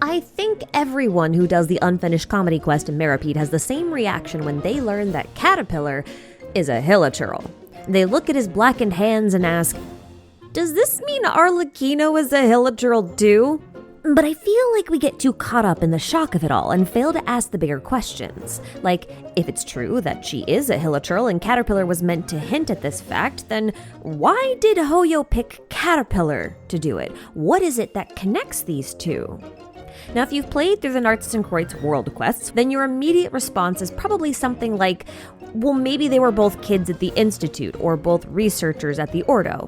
I think everyone who does the unfinished comedy quest in Meropide has the same reaction when they learn that Caterpillar is a Hilichurl. They look at his blackened hands and ask, does this mean Arlecchino is a Hilichurl too? But I feel like we get too caught up in the shock of it all and fail to ask the bigger questions. Like, if it's true that she is a Hilichurl and Caterpillar was meant to hint at this fact, then why did Hoyo pick Caterpillar to do it? What is it that connects these two? Now, if you've played through the Narzissenkruez world quests, then your immediate response is probably something like, well, maybe they were both kids at the Institute or both researchers at the Ordo.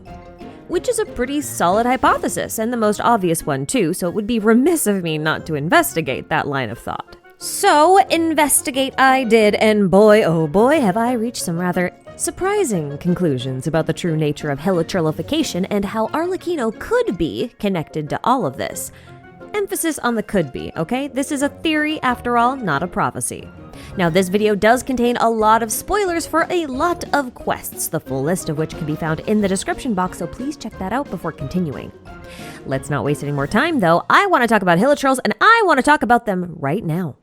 Which is a pretty solid hypothesis, and the most obvious one too, so it would be remiss of me not to investigate that line of thought. So, investigate I did, and boy, oh boy, have I reached some rather surprising conclusions about the true nature of Hilichurlification and how Arlecchino could be connected to all of this. Emphasis on the could be, okay? This is a theory, after all, not a prophecy. Now, this video does contain a lot of spoilers for a lot of quests, the full list of which can be found in the description box, so please check that out before continuing. Let's not waste any more time, though. I want to talk about Hilichurls, and I want to talk about them right now.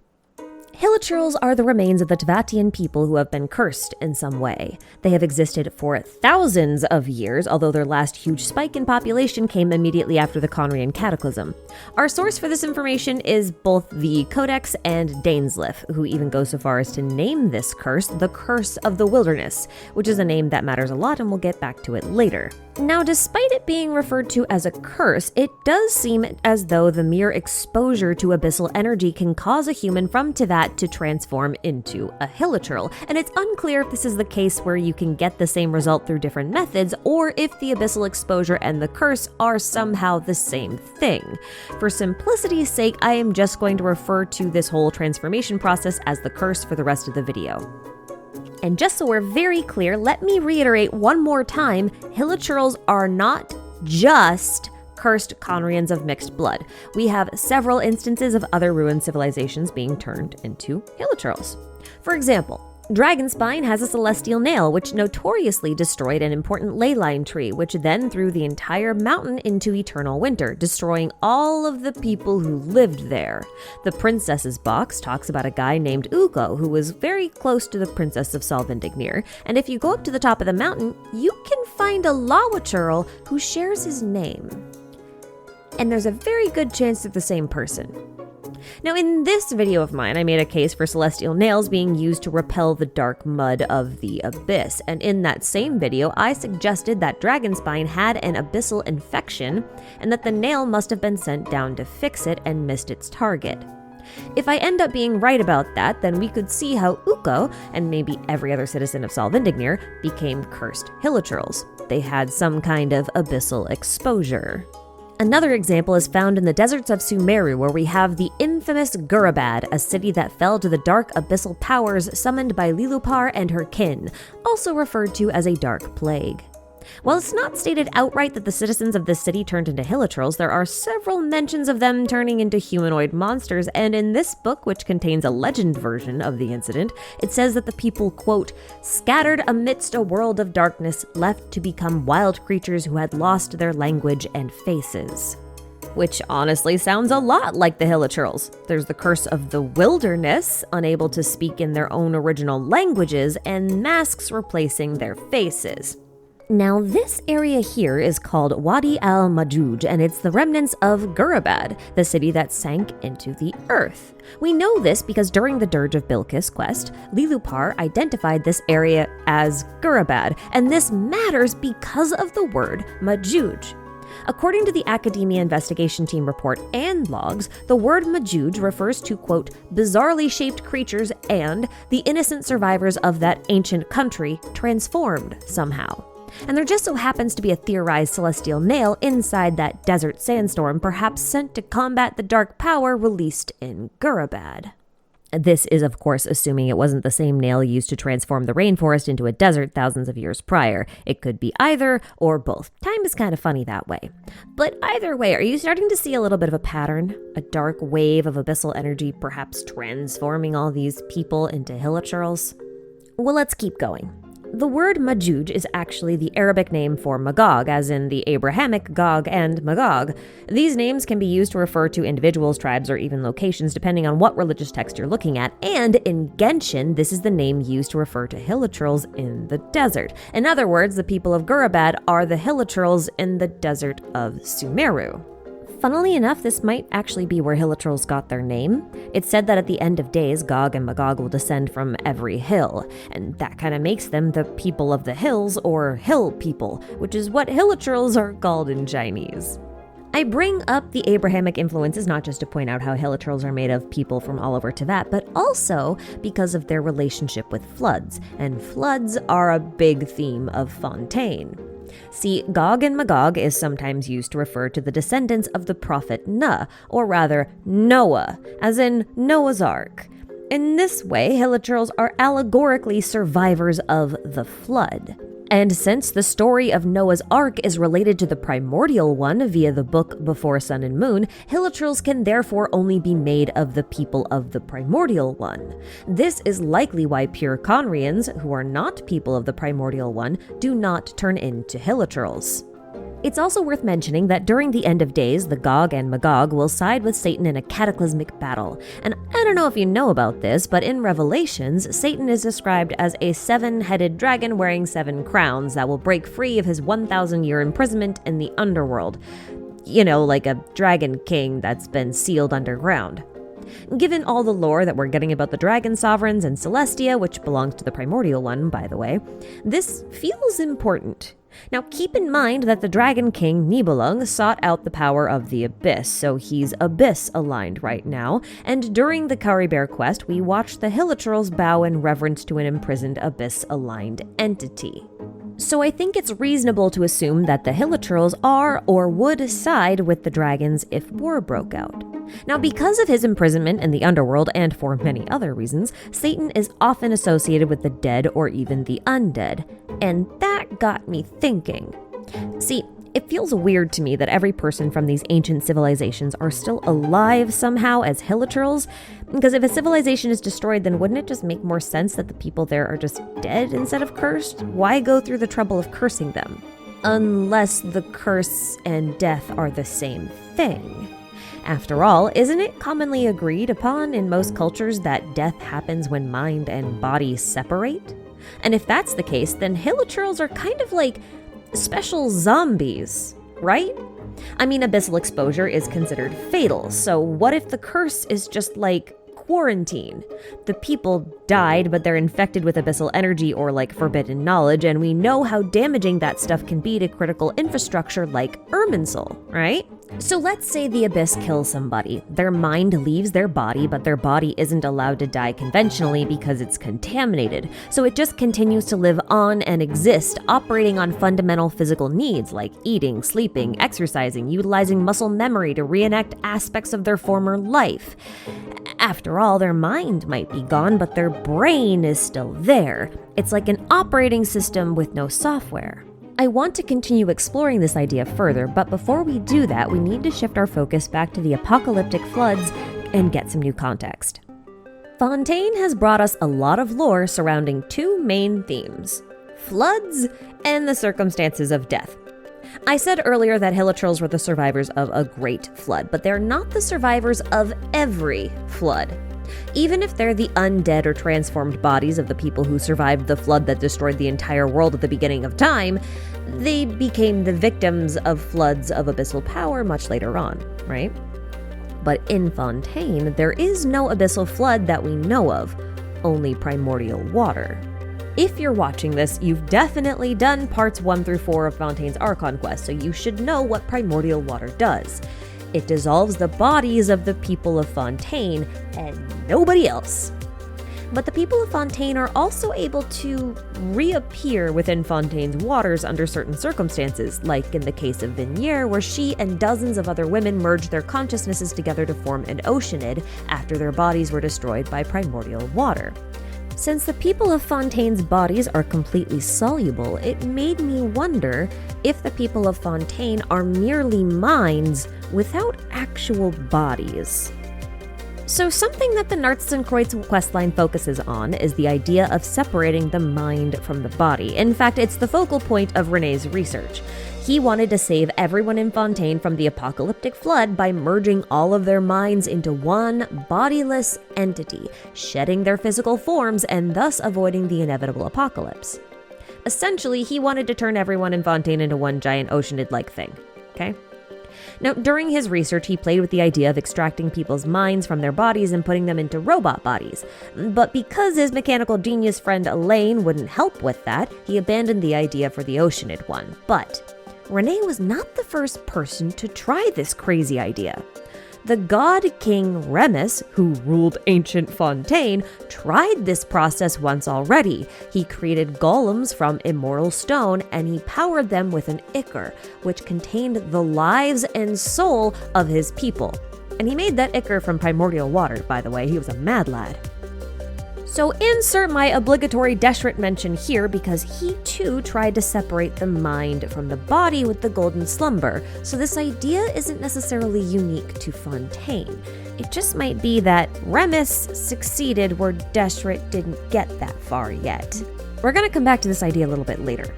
Hilichurls are the remains of the Tavatian people who have been cursed in some way. They have existed for thousands of years, although their last huge spike in population came immediately after the Conrian Cataclysm. Our source for this information is both the Codex and Dainsleif, who even goes so far as to name this curse the Curse of the Wilderness, which is a name that matters a lot and we'll get back to it later. Now, despite it being referred to as a curse, it does seem as though the mere exposure to abyssal energy can cause a human from Tavat to transform into a Hilichurl, and it's unclear if this is the case where you can get the same result through different methods, or if the abyssal exposure and the curse are somehow the same thing. For simplicity's sake, I am just going to refer to this whole transformation process as the curse for the rest of the video. And just so we're very clear, let me reiterate one more time, Hilichurls are not just cursed Conrians of mixed blood. We have several instances of other ruined civilizations being turned into Hilichurls. For example, Dragonspine has a celestial nail, which notoriously destroyed an important ley line tree, which then threw the entire mountain into eternal winter, destroying all of the people who lived there. The Princess's Box talks about a guy named Ugo, who was very close to the Princess of Solvindignir, and if you go up to the top of the mountain, you can find a Lawachurl who shares his name. And there's a very good chance they're the same person. Now, in this video of mine, I made a case for celestial nails being used to repel the dark mud of the abyss, and in that same video, I suggested that Dragonspine had an abyssal infection, and that the nail must have been sent down to fix it and missed its target. If I end up being right about that, then we could see how Ukko, and maybe every other citizen of Solvindignir, became cursed Hilichurls. They had some kind of abyssal exposure. Another example is found in the deserts of Sumeru, where we have the infamous Gurabad, a city that fell to the dark abyssal powers summoned by Lilupar and her kin, also referred to as a dark plague. While it's not stated outright that the citizens of this city turned into Hilichurls, there are several mentions of them turning into humanoid monsters, and in this book, which contains a legend version of the incident, it says that the people, quote, scattered amidst a world of darkness, left to become wild creatures who had lost their language and faces. Which honestly sounds a lot like the Hilichurls. There's the curse of the wilderness, unable to speak in their own original languages, and masks replacing their faces. Now, this area here is called Wadi al-Majuj, and it's the remnants of Gurabad, the city that sank into the earth. We know this because during the Dirge of Bilqis quest, Lilupar identified this area as Gurabad, and this matters because of the word Majuj. According to the Academia Investigation Team report and logs, the word Majuj refers to, quote, bizarrely shaped creatures and the innocent survivors of that ancient country transformed somehow. And there just so happens to be a theorized celestial nail inside that desert sandstorm, perhaps sent to combat the dark power released in Gurabad. This is, of course, assuming it wasn't the same nail used to transform the rainforest into a desert thousands of years prior. It could be either or both. Time is kind of funny that way. But either way, are you starting to see a little bit of a pattern? A dark wave of abyssal energy perhaps transforming all these people into Hilichurls? Well, let's keep going. The word Majuj is actually the Arabic name for Magog, as in the Abrahamic Gog and Magog. These names can be used to refer to individuals, tribes, or even locations, depending on what religious text you're looking at. And in Genshin, this is the name used to refer to Hilichurls in the desert. In other words, the people of Gurabad are the Hilichurls in the desert of Sumeru. Funnily enough, this might actually be where Hilichurls got their name. It's said that at the end of days, Gog and Magog will descend from every hill, and that kind of makes them the people of the hills, or hill people, which is what Hilichurls are called in Chinese. I bring up the Abrahamic influences not just to point out how Hilichurls are made of people from all over Tibet, but also because of their relationship with floods, and floods are a big theme of Fontaine. See, Gog and Magog is sometimes used to refer to the descendants of the prophet Nuh, or rather Noah, as in Noah's Ark. In this way, Hilichurls are allegorically survivors of the flood. And since the story of Noah's Ark is related to the primordial one via the book Before Sun and Moon, Hilichurls can therefore only be made of the people of the primordial one. This is likely why pure Conrians, who are not people of the primordial one, do not turn into Hilichurls. It's also worth mentioning that during the end of days, the Gog and Magog will side with Satan in a cataclysmic battle. And I don't know if you know about this, but in Revelations, Satan is described as a 7-headed dragon wearing 7 crowns that will break free of his 1,000-year imprisonment in the underworld. You know, like a dragon king that's been sealed underground. Given all the lore that we're getting about the Dragon Sovereigns and Celestia, which belongs to the primordial one, by the way, this feels important. Now keep in mind that the Dragon King, Nibelung, sought out the power of the Abyss, so he's Abyss-aligned right now, and during the Caribert quest, we watched the Hilichurls bow in reverence to an imprisoned Abyss-aligned entity. So I think it's reasonable to assume that the Hilichurls are or would side with the dragons if war broke out. Now, because of his imprisonment in the underworld and for many other reasons, Satan is often associated with the dead or even the undead, and that got me thinking. See, it feels weird to me that every person from these ancient civilizations are still alive somehow as Hilichurls, because if a civilization is destroyed, then wouldn't it just make more sense that the people there are just dead instead of cursed? Why go through the trouble of cursing them? Unless the curse and death are the same thing. After all, isn't it commonly agreed upon in most cultures that death happens when mind and body separate? And if that's the case, then Hilichurls are kind of like special zombies, right? I mean, abyssal exposure is considered fatal, so what if the curse is just like quarantine? The people died, but they're infected with abyssal energy or like forbidden knowledge, and we know how damaging that stuff can be to critical infrastructure like Irminsul, right? So let's say the Abyss kills somebody. Their mind leaves their body, but their body isn't allowed to die conventionally because it's contaminated. So it just continues to live on and exist, operating on fundamental physical needs like eating, sleeping, exercising, utilizing muscle memory to reenact aspects of their former life. After all, their mind might be gone, but their brain is still there. It's like an operating system with no software. I want to continue exploring this idea further, but before we do that, we need to shift our focus back to the apocalyptic floods and get some new context. Fontaine has brought us a lot of lore surrounding 2 main themes: floods and the circumstances of death. I said earlier that Hilichurls were the survivors of a great flood, but they're not the survivors of every flood. Even if they're the undead or transformed bodies of the people who survived the flood that destroyed the entire world at the beginning of time, they became the victims of floods of abyssal power much later on, right? But in Fontaine, there is no abyssal flood that we know of, only primordial water. If you're watching this, you've definitely done parts 1 through 4 of Fontaine's Archon quest, so you should know what primordial water does. It dissolves the bodies of the people of Fontaine and nobody else. But the people of Fontaine are also able to reappear within Fontaine's waters under certain circumstances, like in the case of Vignier, where she and dozens of other women merged their consciousnesses together to form an oceanid after their bodies were destroyed by primordial water. Since the people of Fontaine's bodies are completely soluble, it made me wonder if the people of Fontaine are merely minds without actual bodies. So something that the Narzissenkruez questline focuses on is the idea of separating the mind from the body. In fact, it's the focal point of René's research. He wanted to save everyone in Fontaine from the apocalyptic flood by merging all of their minds into one bodiless entity, shedding their physical forms and thus avoiding the inevitable apocalypse. Essentially, he wanted to turn everyone in Fontaine into one giant Oceanid-like thing, okay? Now, during his research, he played with the idea of extracting people's minds from their bodies and putting them into robot bodies. But because his mechanical genius friend Elaine wouldn't help with that, he abandoned the idea for the Oceanid one. But René was not the first person to try this crazy idea. The god king Remus, who ruled ancient Fontaine, tried this process once already. He created golems from immortal stone, and he powered them with an ichor, which contained the lives and soul of his people. And he made that ichor from primordial water, by the way. He was a mad lad. So insert my obligatory Deshret mention here because he too tried to separate the mind from the body with the golden slumber, so this idea isn't necessarily unique to Fontaine. It just might be that Remus succeeded where Deshret didn't get that far yet. We're gonna come back to this idea a little bit later.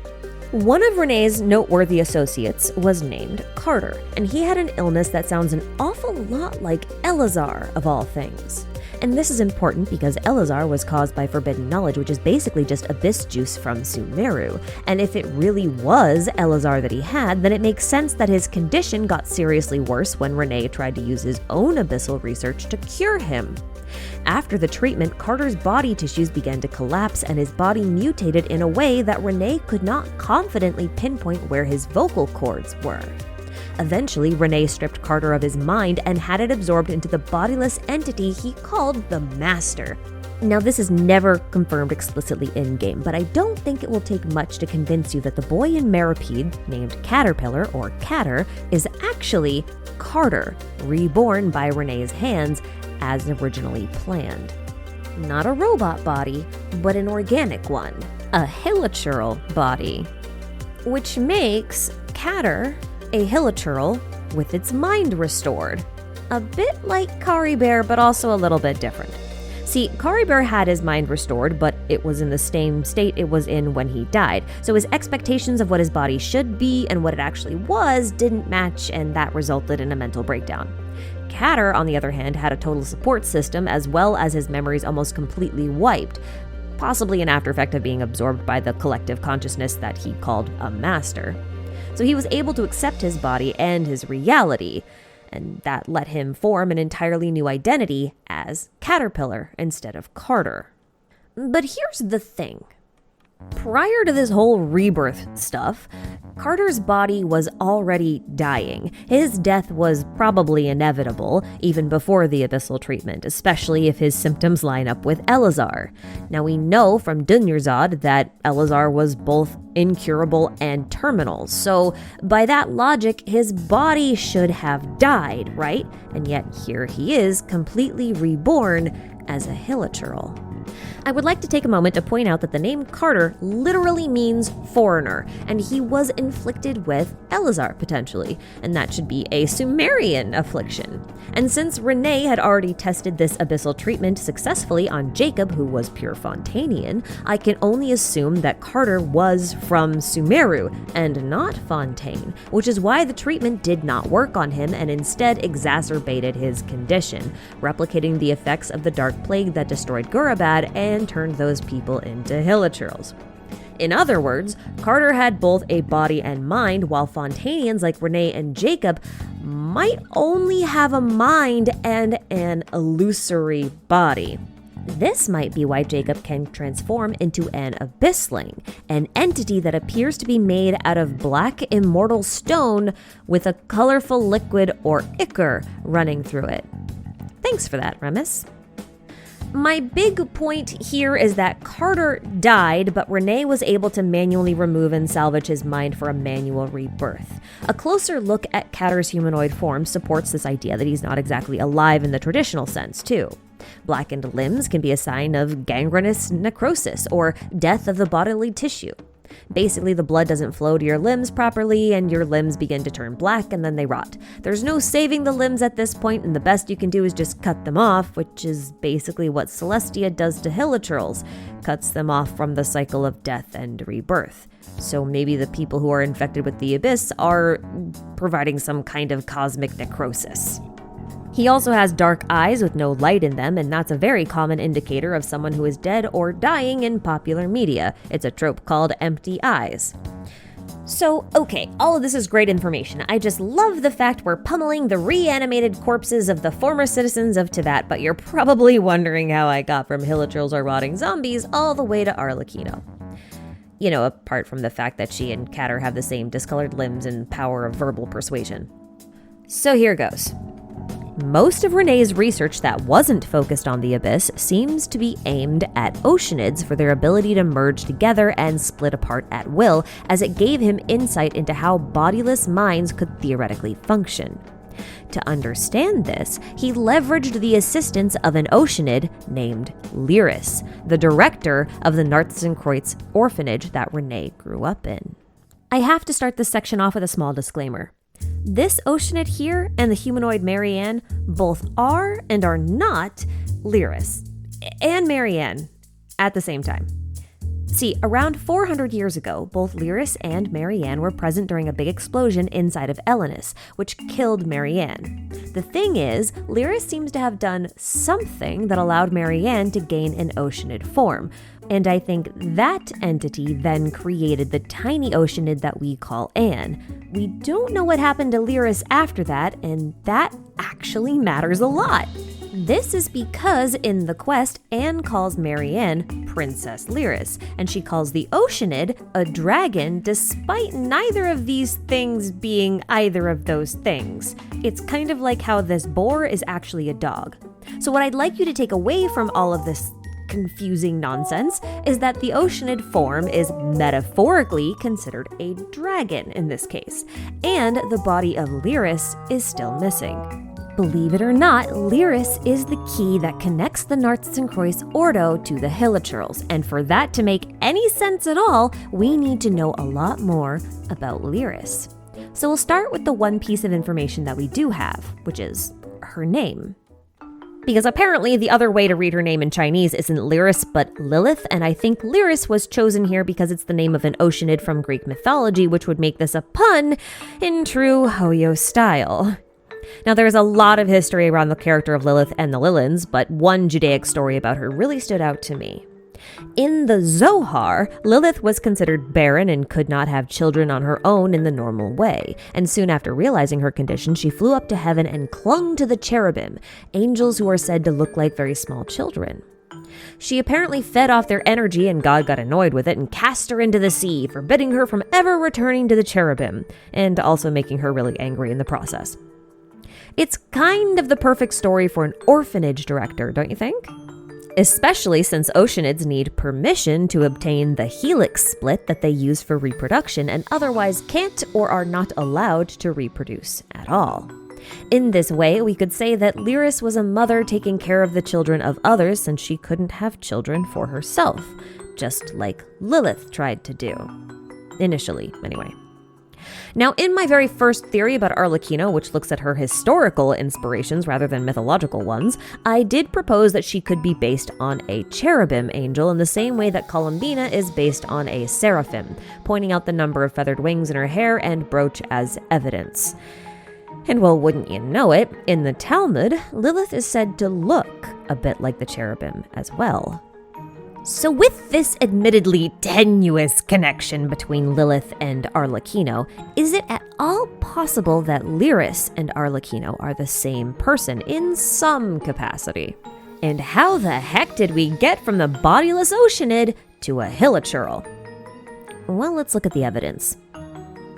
One of René's noteworthy associates was named Carter, and he had an illness that sounds an awful lot like Elazar of all things. And this is important because Elazar was caused by forbidden knowledge, which is basically just abyss juice from Sumeru. And if it really was Elazar that he had, then it makes sense that his condition got seriously worse when René tried to use his own abyssal research to cure him. After the treatment, Carter's body tissues began to collapse and his body mutated in a way that René could not confidently pinpoint where his vocal cords were. Eventually, René stripped Carter of his mind and had it absorbed into the bodiless entity he called the Master. Now, this is never confirmed explicitly in-game, but I don't think it will take much to convince you that the boy in Meripede, named Caterpillar or Catter, is actually Carter, reborn by René's hands as originally planned. Not a robot body, but an organic one, a Hilichurl body, which makes Catter a Hilichurl with its mind restored. A bit like Caribert, but also a little bit different. See, Caribert had his mind restored, but it was in the same state it was in when he died, so his expectations of what his body should be and what it actually was didn't match, and that resulted in a mental breakdown. Catter, on the other hand, had a total support system as well as his memories almost completely wiped, possibly an after effect of being absorbed by the collective consciousness that he called a master. So he was able to accept his body and his reality, and that let him form an entirely new identity as Caterpillar instead of Carter. But here's the thing. Prior to this whole rebirth stuff, Carter's body was already dying. His death was probably inevitable, even before the abyssal treatment, especially if his symptoms line up with Elazar. Now we know from Dunyarzad that Elazar was both incurable and terminal, so by that logic, his body should have died, right? And yet here he is, completely reborn as a Hilichurl. I would like to take a moment to point out that the name Carter literally means foreigner, and he was inflicted with Elazar, potentially, and that should be a Sumerian affliction. And since René had already tested this abyssal treatment successfully on Jacob, who was pure Fontainian, I can only assume that Carter was from Sumeru and not Fontaine, which is why the treatment did not work on him and instead exacerbated his condition, replicating the effects of the Dark Plague that destroyed Gurabad and turned those people into Hilichurls. In other words, Carter had both a body and mind, while Fontainians like René and Jacob might only have a mind and an illusory body. This might be why Jacob can transform into an abyssling, an entity that appears to be made out of black immortal stone with a colorful liquid or ichor running through it. Thanks for that, Remus. My big point here is that Carter died, but René was able to manually remove and salvage his mind for a manual rebirth. A closer look at Catter's humanoid form supports this idea that he's not exactly alive in the traditional sense, too. Blackened limbs can be a sign of gangrenous necrosis or death of the bodily tissue. Basically, the blood doesn't flow to your limbs properly, and your limbs begin to turn black, and then they rot. There's no saving the limbs at this point, and the best you can do is just cut them off, which is basically what Celestia does to Hilichurls, cuts them off from the cycle of death and rebirth. So maybe the people who are infected with the Abyss are providing some kind of cosmic necrosis. He also has dark eyes with no light in them, and that's a very common indicator of someone who is dead or dying in popular media. It's a trope called empty eyes. So, okay, all of this is great information. I just love the fact we're pummeling the reanimated corpses of the former citizens of Tibet, but you're probably wondering how I got from Hilichurls or rotting zombies all the way to Arlecchino. You know, apart from the fact that she and Catter have the same discolored limbs and power of verbal persuasion. So here goes. Most of Renee's research that wasn't focused on the Abyss seems to be aimed at oceanids for their ability to merge together and split apart at will, as it gave him insight into how bodiless minds could theoretically function. To understand this, he leveraged the assistance of an oceanid named Lyris, the director of the Narzissenkruez orphanage that Renee grew up in. I have to start this section off with a small disclaimer. This oceanid here and the humanoid Marianne both are and are not Lyris and Marianne at the same time. See, around 400 years ago, both Lyris and Marianne were present during a big explosion inside of Elenis, which killed Marianne. The thing is, Lyris seems to have done something that allowed Marianne to gain an oceanid form, and I think that entity then created the tiny oceanid that we call Anne. We don't know what happened to Lyris after that, and that actually matters a lot. This is because in the quest, Anne calls Marianne Princess Lyris, and she calls the oceanid a dragon despite neither of these things being either of those things. It's kind of like how this boar is actually a dog. So what I'd like you to take away from all of this confusing nonsense is that the oceanid form is metaphorically considered a dragon in this case, and the body of Lyris is still missing. Believe it or not, Lyris is the key that connects the Narzissenkruez Ordo to the Hilichurls, and for that to make any sense at all, we need to know a lot more about Lyris. So we'll start with the one piece of information that we do have, which is her name. Because apparently the other way to read her name in Chinese isn't Lyris but Lilith, and I think Lyris was chosen here because it's the name of an oceanid from Greek mythology, which would make this a pun in true Hoyo style. Now, there's a lot of history around the character of Lilith and the Lilins, but one Judaic story about her really stood out to me. In the Zohar, Lilith was considered barren and could not have children on her own in the normal way, and soon after realizing her condition, she flew up to heaven and clung to the cherubim, angels who are said to look like very small children. She apparently fed off their energy, and God got annoyed with it and cast her into the sea, forbidding her from ever returning to the cherubim, and also making her really angry in the process. It's kind of the perfect story for an orphanage director, don't you think? Especially since oceanids need permission to obtain the helix split that they use for reproduction and otherwise can't or are not allowed to reproduce at all. In this way, we could say that Lyris was a mother taking care of the children of others since she couldn't have children for herself, just like Lilith tried to do. Initially, anyway. Now, in my very first theory about Arlecchino, which looks at her historical inspirations rather than mythological ones, I did propose that she could be based on a cherubim angel in the same way that Columbina is based on a seraphim, pointing out the number of feathered wings in her hair and brooch as evidence. And well, wouldn't you know it, in the Talmud, Lilith is said to look a bit like the cherubim as well. So with this admittedly tenuous connection between Lilith and Arlecchino, is it at all possible that Lyris and Arlecchino are the same person in some capacity? And how the heck did we get from the bodiless oceanid to a Hilichurl? Well, let's look at the evidence.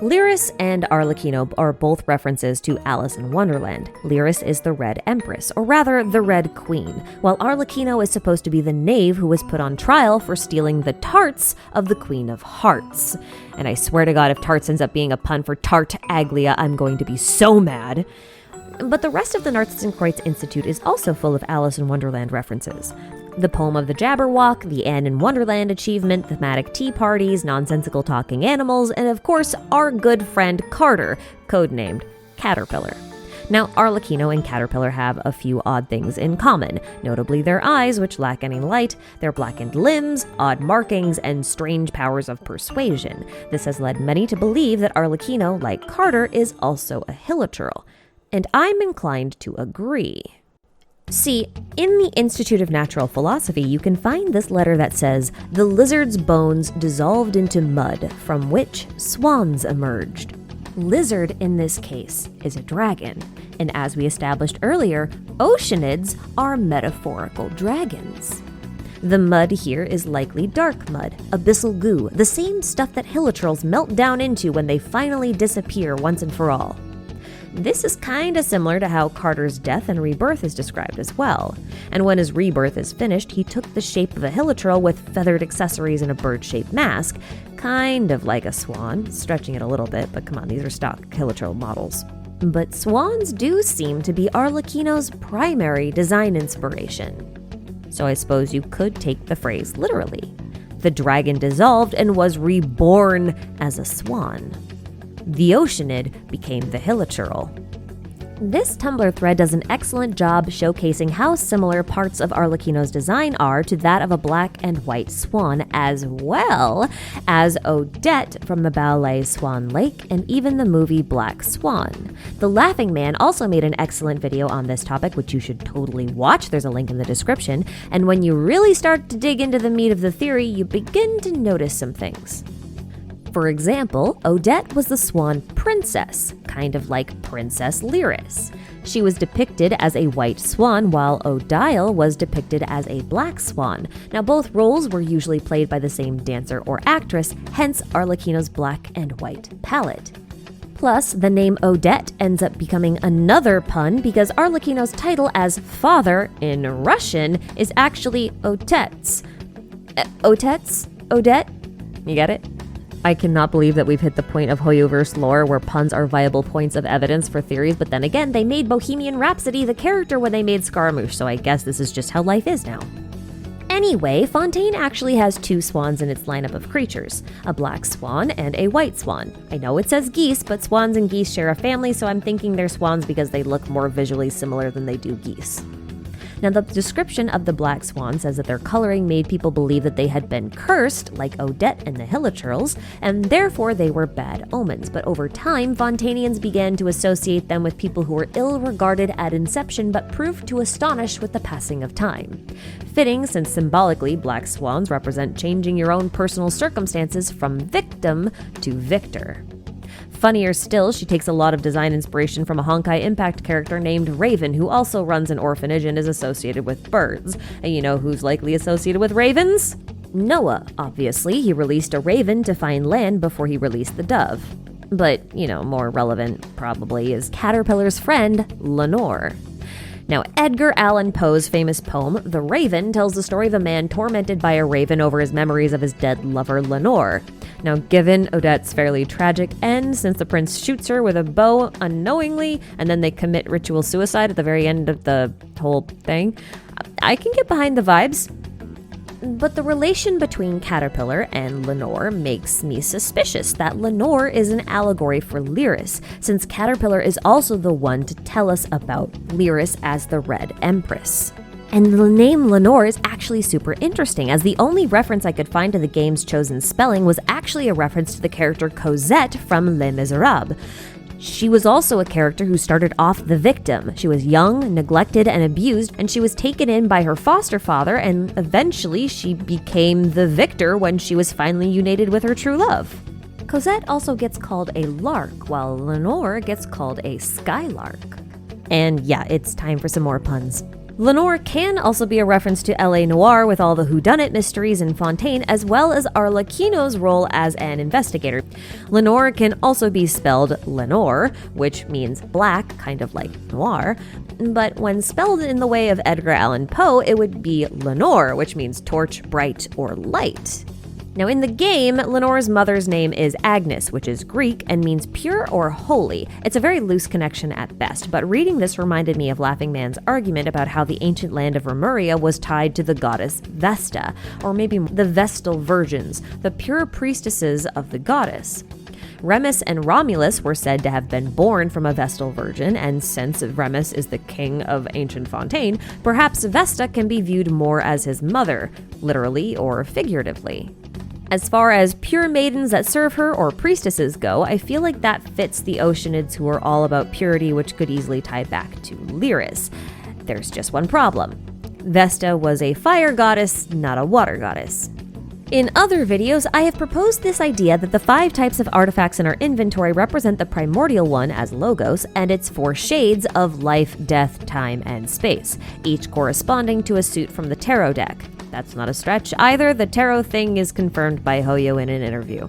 Lyris and Arlecchino are both references to Alice in Wonderland. Lyris is the Red Empress, or rather, the Red Queen, while Arlecchino is supposed to be the knave who was put on trial for stealing the tarts of the Queen of Hearts. And I swear to God, if tarts ends up being a pun for tart aglia, I'm going to be so mad. But the rest of the Narzissenkruez Institute is also full of Alice in Wonderland references. The Poem of the Jabberwock, the Anne in Wonderland achievement, thematic tea parties, nonsensical talking animals, and of course, our good friend Carter, codenamed Caterpillar. Now, Arlecchino and Caterpillar have a few odd things in common, notably their eyes, which lack any light, their blackened limbs, odd markings, and strange powers of persuasion. This has led many to believe that Arlecchino, like Carter, is also a Hilichurl. And I'm inclined to agree. See, in the Institute of Natural Philosophy, you can find this letter that says, "The lizard's bones dissolved into mud, from which swans emerged." Lizard, in this case, is a dragon. And as we established earlier, oceanids are metaphorical dragons. The mud here is likely dark mud, abyssal goo, the same stuff that Hilichurls melt down into when they finally disappear once and for all. This is kinda similar to how Carter's death and rebirth is described as well. And when his rebirth is finished, he took the shape of a Hilichurl with feathered accessories and a bird-shaped mask, kind of like a swan, stretching it a little bit, but come on, these are stock Hilichurl models. But swans do seem to be Arlecchino's primary design inspiration. So I suppose you could take the phrase literally. The dragon dissolved and was reborn as a swan. The oceanid became the Hilichurl. This Tumblr thread does an excellent job showcasing how similar parts of Arlecchino's design are to that of a black and white swan, as well as Odette from the ballet Swan Lake and even the movie Black Swan. The Laughing Man also made an excellent video on this topic, which you should totally watch. There's a link in the description. And when you really start to dig into the meat of the theory, you begin to notice some things. For example, Odette was the swan princess, kind of like Princess Lyris. She was depicted as a white swan, while Odile was depicted as a black swan. Now, both roles were usually played by the same dancer or actress, hence Arlecchino's black and white palette. Plus, the name Odette ends up becoming another pun because Arlecchino's title as father in Russian is actually Otets. Odette? You get it? I cannot believe that we've hit the point of Hoyoverse lore where puns are viable points of evidence for theories, but then again, they made Bohemian Rhapsody the character when they made Scaramouche, so I guess this is just how life is now. Anyway, Fontaine actually has two swans in its lineup of creatures, a black swan and a white swan. I know it says geese, but swans and geese share a family, so I'm thinking they're swans because they look more visually similar than they do geese. Now, the description of the black swan says that their coloring made people believe that they had been cursed, like Odette and the Hilichurls, and therefore they were bad omens. But over time, Fontanians began to associate them with people who were ill-regarded at inception, but proved to astonish with the passing of time. Fitting, since symbolically, black swans represent changing your own personal circumstances from victim to victor. Funnier still, she takes a lot of design inspiration from a Honkai Impact character named Raven, who also runs an orphanage and is associated with birds. And you know who's likely associated with ravens? Noah, obviously. He released a raven to find land before he released the dove. But, more relevant, probably, is Caterpillar's friend, Lenore. Now, Edgar Allan Poe's famous poem, The Raven, tells the story of a man tormented by a raven over his memories of his dead lover, Lenore. Now, given Odette's fairly tragic end, since the prince shoots her with a bow unknowingly, and then they commit ritual suicide at the very end of the whole thing, I can get behind the vibes. But the relation between Caterpillar and Lenore makes me suspicious that Lenore is an allegory for Lyris, since Caterpillar is also the one to tell us about Lyris as the Red Empress. And the name Lenore is actually super interesting, as the only reference I could find to the game's chosen spelling was actually a reference to the character Cosette from Les Miserables. She was also a character who started off the victim. She was young, neglected, and abused, and she was taken in by her foster father, and eventually she became the victor when she was finally united with her true love. Cosette also gets called a lark, while Lenore gets called a skylark. And yeah, it's time for some more puns. Lenore can also be a reference to L.A. Noire with all the whodunit mysteries in Fontaine, as well as Arlecchino's role as an investigator. Lenore can also be spelled Lenore, which means black, kind of like noir, but when spelled in the way of Edgar Allan Poe, it would be Lenore, which means torch, bright, or light. Now, in the game, Lenore's mother's name is Agnes, which is Greek and means pure or holy. It's a very loose connection at best, but reading this reminded me of Laughing Man's argument about how the ancient land of Remuria was tied to the goddess Vesta, or maybe the Vestal Virgins, the pure priestesses of the goddess. Remus and Romulus were said to have been born from a Vestal virgin, and since Remus is the king of ancient Fontaine, perhaps Vesta can be viewed more as his mother, literally or figuratively. As far as pure maidens that serve her or priestesses go, I feel like that fits the Oceanids who are all about purity, which could easily tie back to Lyris. There's just one problem. Vesta was a fire goddess, not a water goddess. In other videos, I have proposed this idea that the 5 types of artifacts in our inventory represent the primordial one as Logos and its 4 shades of life, death, time, and space, each corresponding to a suit from the tarot deck. That's not a stretch either. The tarot thing is confirmed by Hoyo in an interview.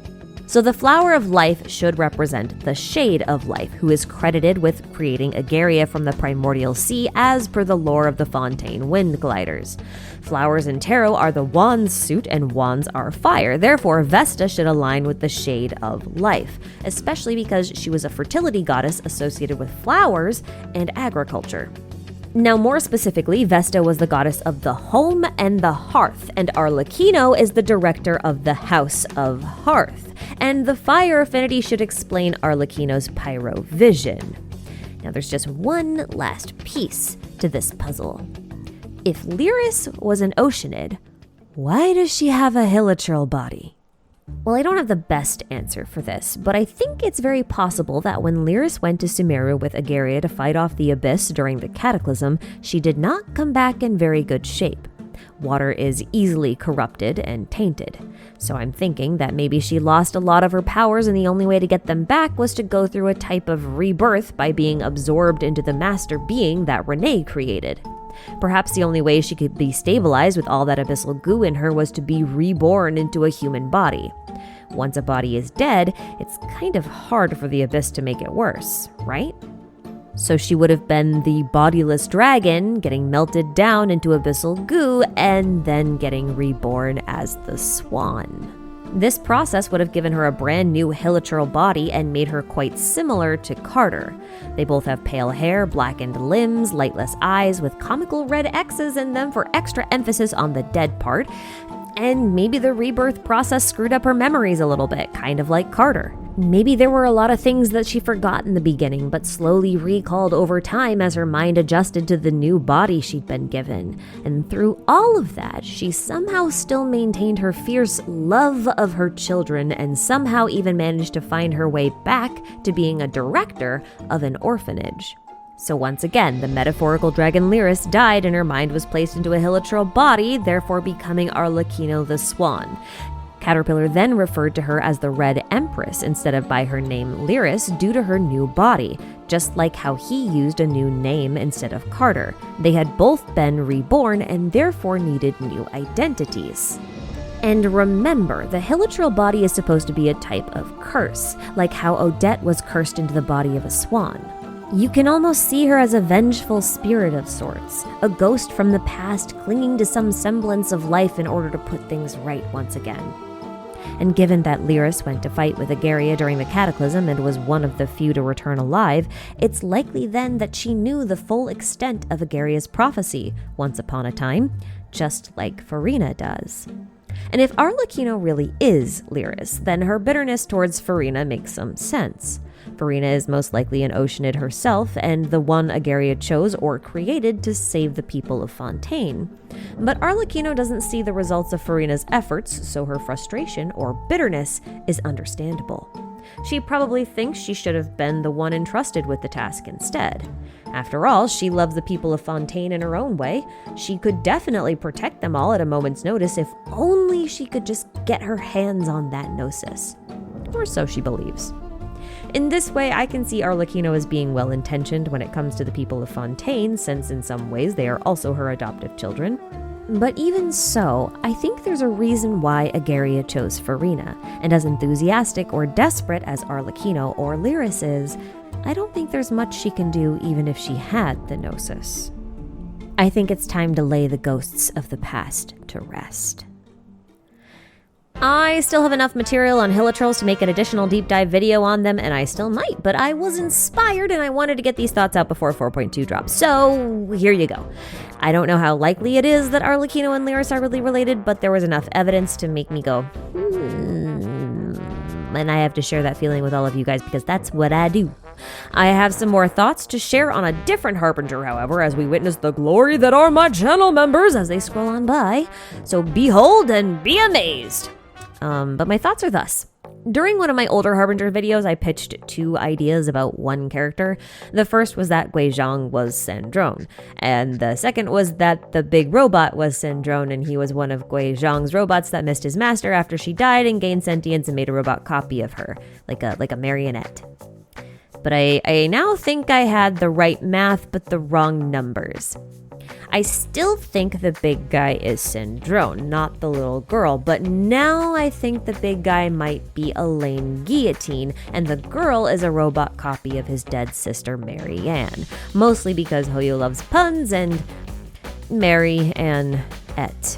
So the flower of life should represent the shade of life, who is credited with creating Agaria from the primordial sea as per the lore of the Fontaine wind gliders. Flowers in tarot are the wands suit and wands are fire. Therefore, Vesta should align with the shade of life, especially because she was a fertility goddess associated with flowers and agriculture. Now, more specifically, Vesta was the goddess of the home and the hearth, and Arlecchino is the director of the House of Hearth. And the fire affinity should explain Arlecchino's pyro vision. Now, there's just one last piece to this puzzle. If Lyris was an Oceanid, why does she have a Hilichurl body? Well, I don't have the best answer for this, but I think it's very possible that when Lyris went to Sumeru with Agaria to fight off the Abyss during the Cataclysm, she did not come back in very good shape. Water is easily corrupted and tainted, so I'm thinking that maybe she lost a lot of her powers and the only way to get them back was to go through a type of rebirth by being absorbed into the master being that Renee created. Perhaps the only way she could be stabilized with all that abyssal goo in her was to be reborn into a human body. Once a body is dead, it's kind of hard for the Abyss to make it worse, right? So she would have been the bodiless dragon, getting melted down into abyssal goo, and then getting reborn as the swan. This process would have given her a brand new Hilichurl body and made her quite similar to Carter. They both have pale hair, blackened limbs, lightless eyes with comical red X's in them for extra emphasis on the dead part, and maybe the rebirth process screwed up her memories a little bit, kind of like Carter. Maybe there were a lot of things that she forgot in the beginning, but slowly recalled over time as her mind adjusted to the new body she'd been given. And through all of that, she somehow still maintained her fierce love of her children and somehow even managed to find her way back to being a director of an orphanage. So once again, the metaphorical dragon Lyris died and her mind was placed into a Hilichurl body, therefore becoming Arlecchino the Swan. Caterpillar then referred to her as the Red Empress instead of by her name Lyris due to her new body, just like how he used a new name instead of Carter. They had both been reborn and therefore needed new identities. And remember, the Hilichurl body is supposed to be a type of curse, like how Odette was cursed into the body of a swan. You can almost see her as a vengeful spirit of sorts, a ghost from the past clinging to some semblance of life in order to put things right once again. And given that Lyris went to fight with Agaria during the Cataclysm and was one of the few to return alive, it's likely then that she knew the full extent of Agaria's prophecy once upon a time, just like Farina does. And if Arlecchino really is Lyris, then her bitterness towards Farina makes some sense. Farina is most likely an Oceanid herself, and the one Agaria chose or created to save the people of Fontaine. But Arlecchino doesn't see the results of Farina's efforts, so her frustration or bitterness is understandable. She probably thinks she should have been the one entrusted with the task instead. After all, she loves the people of Fontaine in her own way. She could definitely protect them all at a moment's notice if only she could just get her hands on that gnosis. Or so she believes. In this way, I can see Arlecchino as being well-intentioned when it comes to the people of Fontaine, since in some ways they are also her adoptive children. But even so, I think there's a reason why Agaria chose Farina, and as enthusiastic or desperate as Arlecchino or Lyris is, I don't think there's much she can do even if she had the gnosis. I think it's time to lay the ghosts of the past to rest. I still have enough material on Hilichurls to make an additional deep dive video on them, and I still might, but I was inspired and I wanted to get these thoughts out before 4.2 drops. So here you go. I don't know how likely it is that Arlecchino and Lyris are really related, but there was enough evidence to make me go, and I have to share that feeling with all of you guys because that's what I do. I have some more thoughts to share on a different Harbinger, however, as we witness the glory that are my channel members as they scroll on by. So behold and be amazed. But my thoughts are thus. During one of my older Harbinger videos, I pitched 2 ideas about one character. The first was that Guizhong was Sandrone, and the second was that the big robot was Sandrone, and he was one of Guizhong's robots that missed his master after she died and gained sentience and made a robot copy of her, like a marionette. But I now think I had the right math, but the wrong numbers. I still think the big guy is Sandrone, not the little girl, but now I think the big guy might be Elaine Guillotine, and the girl is a robot copy of his dead sister Marianne, mostly because Hoyo loves puns and Marionette.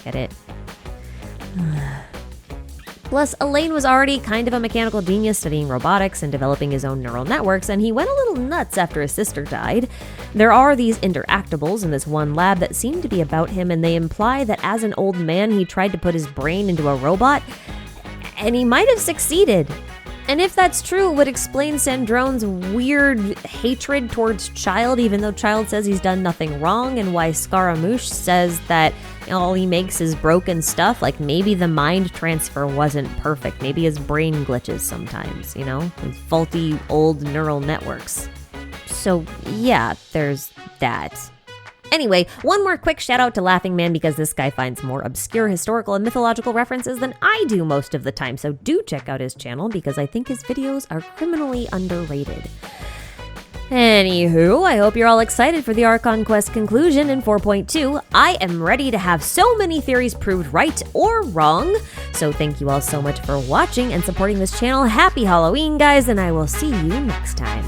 Get it? Plus, Elaine was already kind of a mechanical genius studying robotics and developing his own neural networks, and he went a little nuts after his sister died. There are these interactables in this one lab that seem to be about him, and they imply that as an old man, he tried to put his brain into a robot, and he might have succeeded. And if that's true, it would explain Sandrone's weird hatred towards Child, even though Child says he's done nothing wrong, and why Scaramouche says that all he makes is broken stuff. Like, maybe the mind transfer wasn't perfect. Maybe his brain glitches sometimes, with faulty old neural networks. So yeah, there's that. Anyway, one more quick shout out to Laughing Man because this guy finds more obscure historical and mythological references than I do most of the time, so do check out his channel because I think his videos are criminally underrated. Anywho, I hope you're all excited for the Archon Quest conclusion in 4.2. I am ready to have so many theories proved right or wrong. So thank you all so much for watching and supporting this channel. Happy Halloween, guys, and I will see you next time.